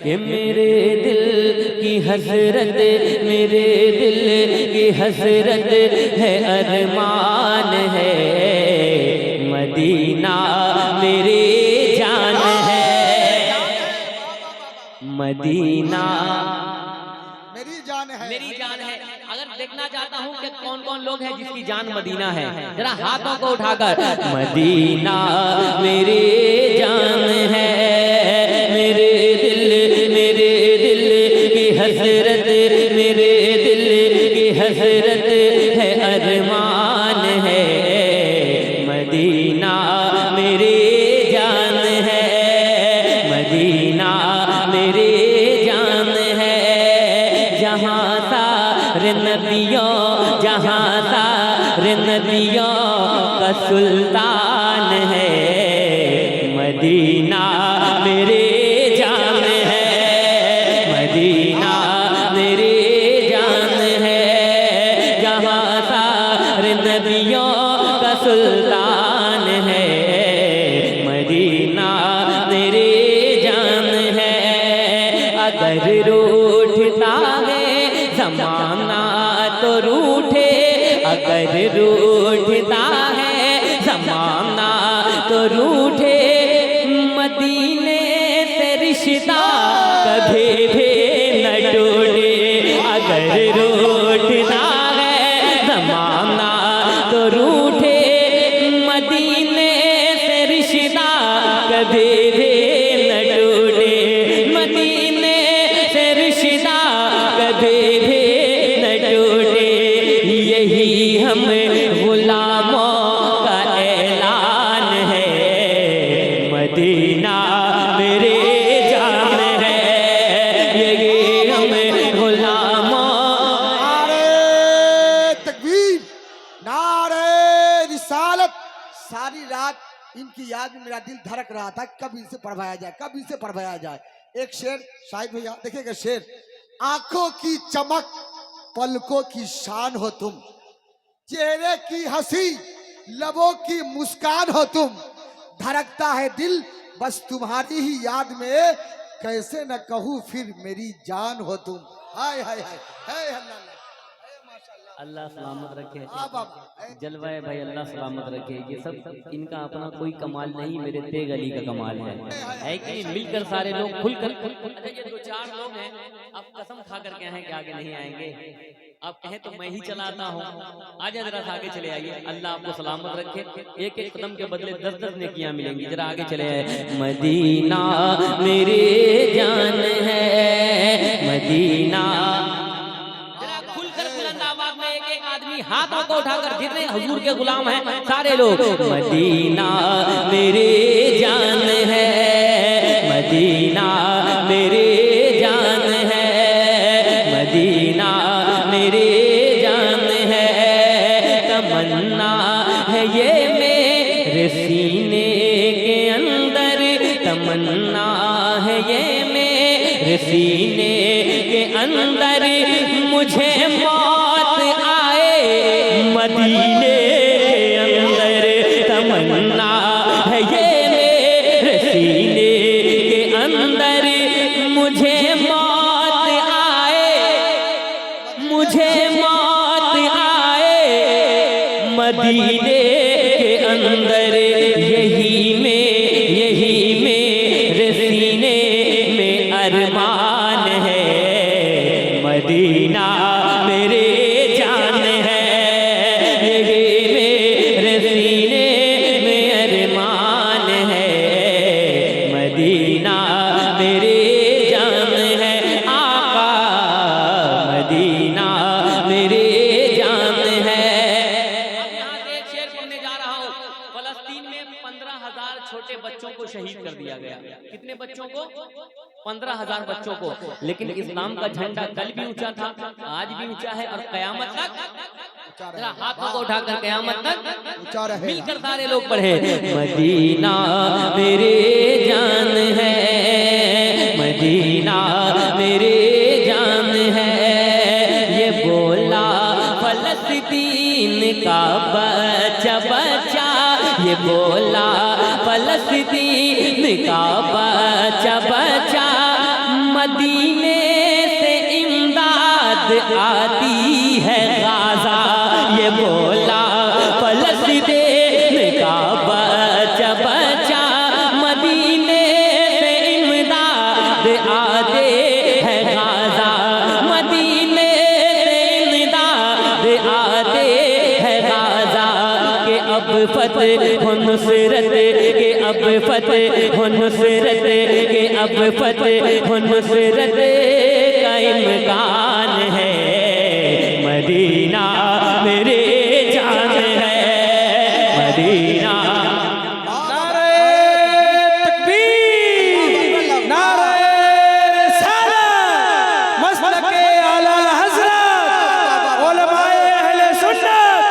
ये मेरे दिल की हसरत, मेरे दिल की हसरत है, अरमान है, मदीना मेरी जान है, मदीना मेरी जान है, मेरी जान है। अगर देखना चाहता हूँ कि कौन कौन लोग हैं जिसकी जान मदीना है, जरा हाथों को उठाकर, मदीना मेरी जान है, मेरे दिल की हसरत, मेरे दिल की हसरत है, अरमान है, मदीना मेरी जान है, मदीना मेरी जान है। जहाँ सारे नदियों, जहाँ सारे नदियों का सुल्तान है, मदीना मेरी जान है, मदीना मेरी जान है। जहाँ सारे नदियों का सुल्तान है, मदीना मेरी जान है। अगर रूठता है ज़माना तो रूठे, अगर रूठता है ज़माना तो रूठे, मदीने से रिश्ता कभी भी न टूटे। अगर रूठता है ज़माना तो रूठे, मदीने से रिश्ता कभी भी न टूटे, मदीने से रिश्ता कभी भी न टूटे। यही हम गुलामों का ऐलान है, मदीना मेरे जान है, यही हम गुलामों। नारे तकबीर, नारे रिसालत। सारी रात इनकी याद में मेरा दिल धड़क रहा था, कब इनसे पढ़वाया जाए, कब इनसे पढ़वाया जाए। एक शेर शाहिद भैया देखिएगा, शेर, आंखों की चमक पलकों की शान हो तुम, चेहरे की हंसी लबों की मुस्कान हो तुम, धड़कता है दिल बस तुम्हारी ही याद में, कैसे न कहूँ फिर मेरी जान हो तुम। हाय हाय हाय हाय अल्लाह, अल्लाह सलामत रखे, माशाल्लाह। जलवाए भाई अल्लाह सलामत रखे। ये सब इनका अपना कोई कमाल नहीं, मेरे तेग अली का कमाल है कि नहीं? मिलकर सारे लोग खुलकर। अच्छा ये दो चार लोग हैं, अब कसम खा कर के हैं कि आगे नहीं आएंगे, आप कहें तो मैं ही चलाता हूँ। आजा जरा सा आगे चले आइए, अल्लाह आपको सलामत रखे। एक एक कदम के बदले 10-10 नेकियां मिलेंगी, जरा आगे चले आए। मदीना मेरी जान है, मदीना। जरा खुलकर बुलंद आवाज में एक एक आदमी हाथों को उठाकर, जितने हुजूर के गुलाम हैं सारे लोग, मदीना मेरी जान है, मदीना मेरी जान है, मदीना मेरी जान है। तमन्ना है ये मेरे सीने के अंदर, तमन्ना है ये मेरे सीने के अंदर, मुझे मौत आए मदीने के अंदर। तमन्ना है ये मेरे सीने के अंदर, मुझे मौत आए, मुझे मौत आए मदीने के अंदर। यही मेरे सीने में अरमान है, मदीना मेरे जान है, यही मेरे सीने में अरमान है, मदीना मेरे जान है। आका मदीना मेरे जान है। अब यहाँ से एक शेर पढ़ने जा रहा हूँ। फलस्तीन में 15,000 छोटे बच्चों को शहीद कर दिया गया। कितने बच्चों को? 15,000 बच्चों को। लेकिन इस्लाम का झंडा कल भी ऊंचा था, आज भी ऊंचा है, और कयामत तक जरा हाथों को उठाकर कयामत तक ऊंचा रहे। मिलकर सारे लोग पढ़े, मदीना मेरे जान है, मदीना मेरे जान है। ये बोला फलस्तीन का बच्चा बच्चा, ये बोला फलस्तीन का बच्चा बच्चा, मदीने से इमदाद आती है गाजा, ये बोला फलस्तीन का बच्चा बच्चा, मदीने से इमदाद आते है गाजा, मदीने से इमदाद आते है गाजा, के अब फतेह हो नुसरत, के अब फतेह हो नुसरत, के अब फतेह हो नुसरत का इम्कान है, मदीना मेरे जान है, मदीना। नारे तकबीर, नारे रिसालत, मसलके आला हज़रत, उलमाए अहले सुन्नत,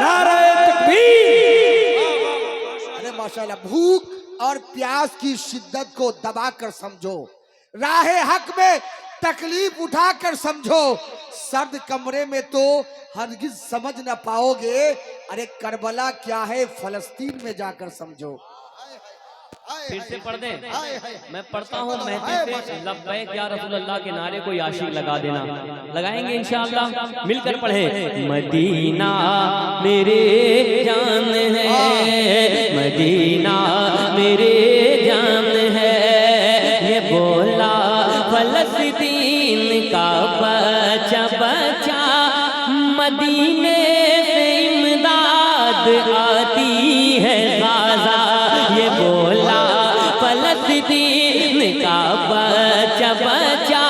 नारे तकबीर। अरे माशाल्लाह, भूख और प्यास की शिद्दत को दबाकर समझो, राहे हक में तकलीफ उठाकर समझो, सर्द कमरे में तो हरगिज समझ न पाओगे, अरे करबला क्या है फलस्तीन में जाकर समझो। फिर से पढ़ दें, मैं पढ़ता हूँ महती से, लब्बैक या रसूल अल्लाह के नारे को आशिक लगा देना, लगाएंगे इंशाअल्लाह, मिलकर पढ़े। मदीना मेरे जान है, मदीना मेरे जान है, ये बोला फलस्तीन का बच्चा बच्चा, मदीने से इमदाद आती है गाजा, ये बोला फलस्तीन का बच्चा बच्चा,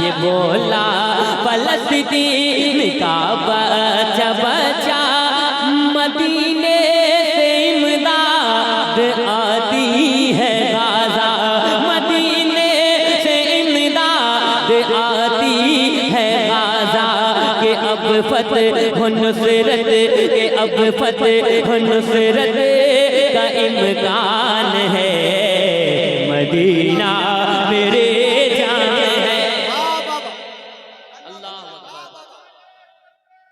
ये बोला फलस्तीन का बच्चा बच्चा, मदीने से इमदाद आती है गाजा, मदीने से इमदाद आती है गाजा, के अब फतेह हो नुसरत, के अब फतेह हो नुसरत का इम्कान है, मदीना मेरे जान है। अल्लाह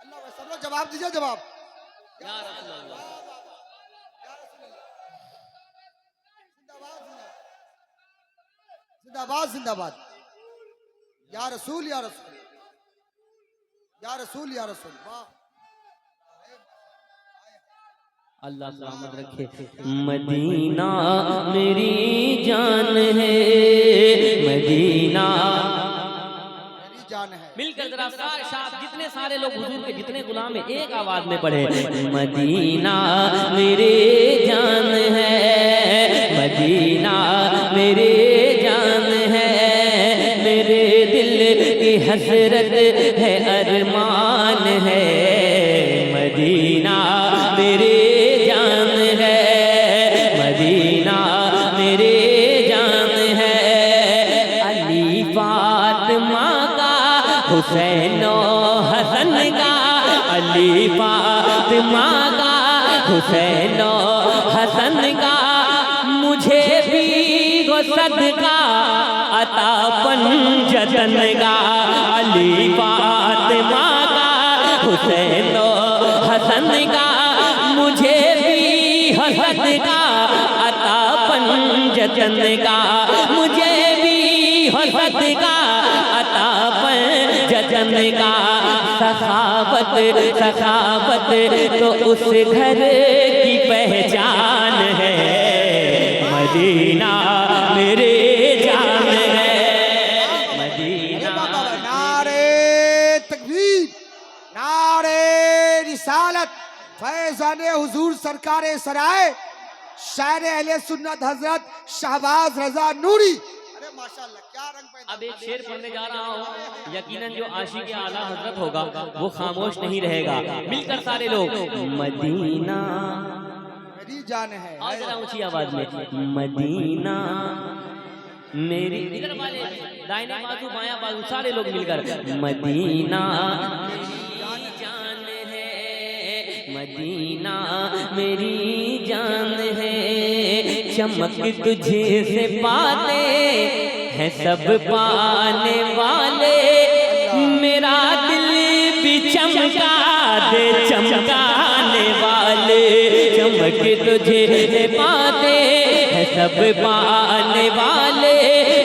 अल्लाह, सब लोग जवाब दीजिए, जवाब। या रसूल अल्लाह। जिंदाबाद जिंदाबाद, या रसूल या रसूल या रसूल या रसूल। वाह, अल्लाह सलामत रखे। मदीना मेरी जान है, मदीना मेरी जान है। मिलकर जरा सारे साथ जितने सारे लोग हुजूर के जितने गुलाम हैं एक आवाज में पढ़े। मदीना मेरे जान है, मदीना मेरे जान है, मेरे दिल की हसरत है, अरमान है, मदीना मेरे जान है, मदीना मेरे जान है। अली फातिमा का, हुसैन हसन का, अली फातिमा का, हुसैन हसन का, मुझे भी गो सदका अता पंजतन का। अली फातिमा का, हुसैन हसन का, मुझे भी हो सदका अता पंजतन का, मुझे भी हो सदका अता पंजतन का। सखावत सखावत तो उस घर की पहचान है, मदीना मेरे जान है, मदीना। नारे तकबीर, नारे रिसालत, फैज़ाने हुजूर सरकारे सराय, शायर अहले सुन्नत हजरत शहबाज रजा नूरी। अरे माशाल्लाह, क्या रंग पैदा। अब एक शेर पढ़ने जा रहा हूँ, यकीनन जो आशिक आला हजरत होगा वो खामोश नहीं रहेगा। मिलकर सारे लोग, मदीना मेरी जान है। और जरा ऊंची आवाज में, मदीना मेरी, इधर वाले दाहिने बाजू बायां बाजू सारे लोग मिलकर, मदीना मेरी जान है, मदीना मेरी जान है। चमक तुझे से पाते हैं सब पाने वाले, मेरा दिल भी चमका दे चमकाने वाले। चमक तुझे से पाते हैं सब पाने वाले,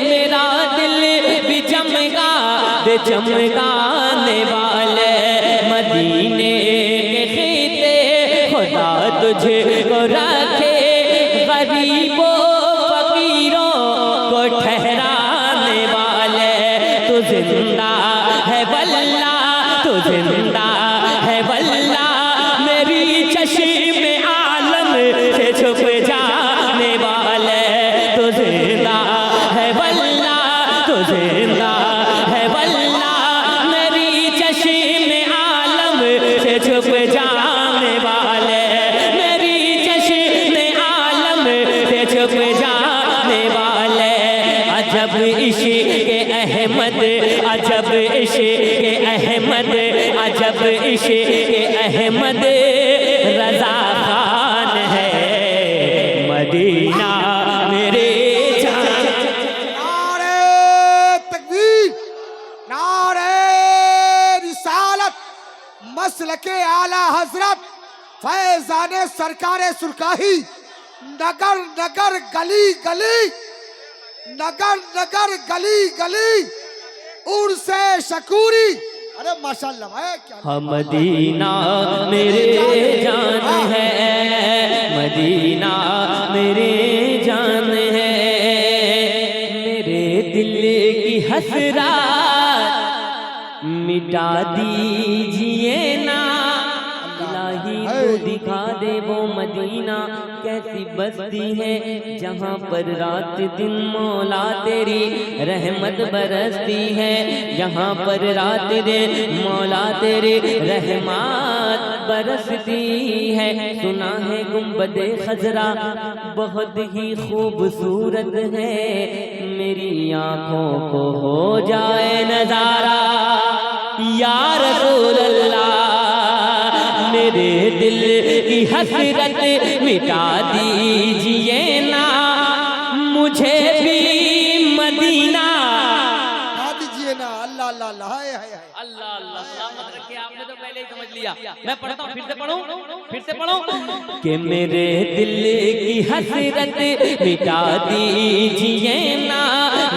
मेरा दिल भी दे चमकाने वाले मदीने के खीते खुदा तुझे को रखे गरीबों फकीरों को ठहराने वाले तू जिंदा है वल्ला तू जिंदा है वल्ला मेरी चश्मे आलम से छुप जाने वाले तू जिंदा है वल्ला तू जिंदा है वल्ला मेरी चश्मे आलम से छुप जाने वाले मेरी चश्मे आलम से छुप जाने वाले अजब इश्क़ अहमद अजब इश्क़ अहमद अजब इश्क़ अहमद रज़ा खान है मदीना मेरे जान। नारे तकबीर, नारे रिसालत, मसलके आला हजरत फैजाने सरकारे सुरकाही, नगर नगर गली गली, नगर नगर गली गली उर्से शकूरी। अरे माशाल्लाह है क्या हम मदीना मेरे जान है मदीना मेरे जान है मेरे दिल की हसरत मिटा दीजिए ना इलाही तो दिखा दे वो मदीना कैसी बस्ती है जहाँ पर रात दिन मौला तेरी रहमत बरसती है जहाँ पर रात दिन मौला तेरी रहमत बरसती है। सुना है गुंबदे खजरा बहुत ही खूबसूरत है मेरी आँखों को हो जाए नजारा या रसूल अल्लाह मेरे दिल की हसरत मिटा दीजिए ना मुझे भी मदीना दीजिए ना। अल्लाह अल्लाह अल्लाह हाय हाय हाय। अल्लाह अल्लाह सलामत रखे आपने तो पहले ही समझ लिया। मैं पढ़ता हूँ फिर से पढ़ूं कि मेरे दिल की हसरत मिटा दीजिए ना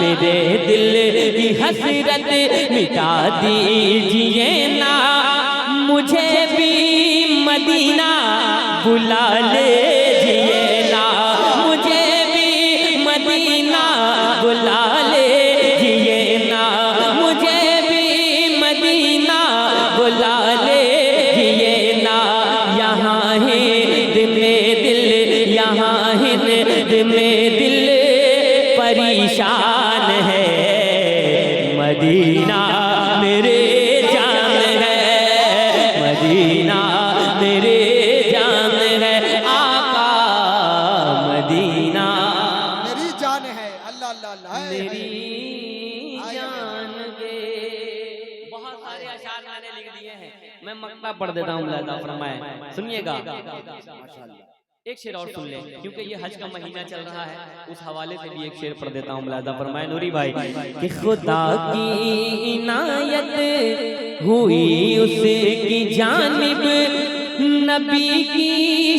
मेरे दिल की हसरत मिटा दीजिए ना मुझे भी मदीना बुला लीजिए ना मुझे भी मदीना बुला लीजिए ना मुझे भी मदीना बुला लीजिए ना यहाँ हिंद में दिल यहाँ हिंद में दिल परेशान है मदीना मेरे जान है मदीना मेरे जान है आका मदीना मेरी जान है। अल्लाह अल्लाह अल्लाह हाय हाय। मेरी जान गे। बहुत सारे अशार मैंने लिख दिए हैं मैं मक्ता पढ़ देता हूँ मुलाज़ा फरमाए सुनिएगा एक शेर और सुन ले क्योंकि ये हज का महीना चल रहा है उस हवाले से भी एक शेर पढ़ देता हूँ मुलाज़ा फरमाए नूरी भाई कि खुदा की इनायत हुई उसकी जानिब नबी की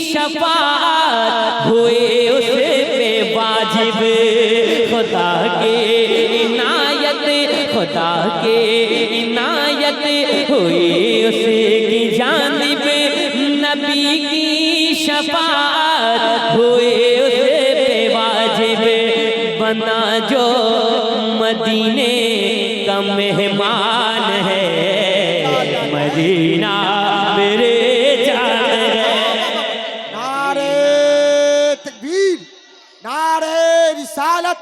शफाअत हुए उस पे वाजिब खुदा के इनायत खुदा के इनायत हुई उसकी जानिब नबी की शफाअत हुए उस पे वाजिब बना जो मदीने का मेहमान है मदीना मेरे जान है। नारे तकबीर, नारे रिसालत,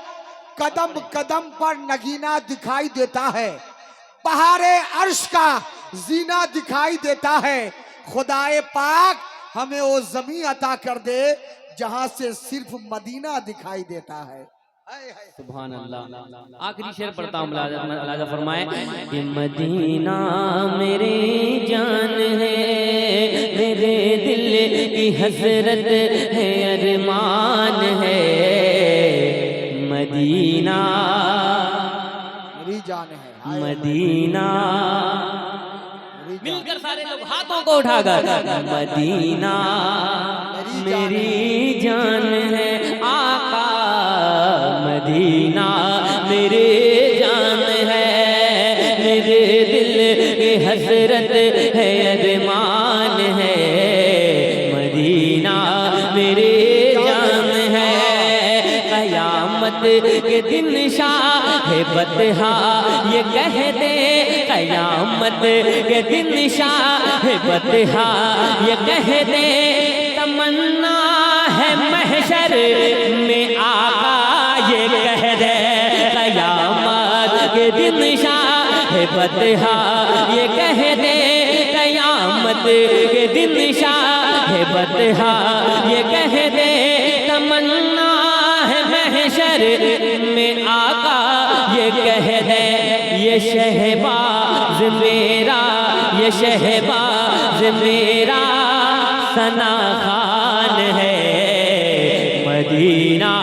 कदम कदम पर नगीना दिखाई देता है बहारे अर्श का जीना दिखाई देता है खुदाए पाक हमें वो जमीन अता कर दे जहां से सिर्फ मदीना दिखाई देता है। सुभान अल्लाह। आखिरी शेर पढ़ता हूँ मुलाज़ा फरमाए कि मदीना मेरे जान है मेरे दिल की हसरत है अरमान है मदीना मेरी जान है मदीना मिलकर सारे लोग हाथों को उठाकर मदीना मेरी जान है आका मदीना मेरे जान है मेरे दिल की हसरत है, अरमान है, मदीना मेरे जान है। कयामत के दिन शाह बतहा ये कह दे, कयामत के दिन शाह बतहा ये कह दे, तमन्ना है महशर में आका ये कह दे। कयामत के दिन शाह बतहा ये कह दे, कयामत के दिन शाह बतहा ये कह दे, तमन्ना है महशर में आका ये कह दे। ये शहबाज मेरा, ये शहबाज मेरा सना खान है, मदीना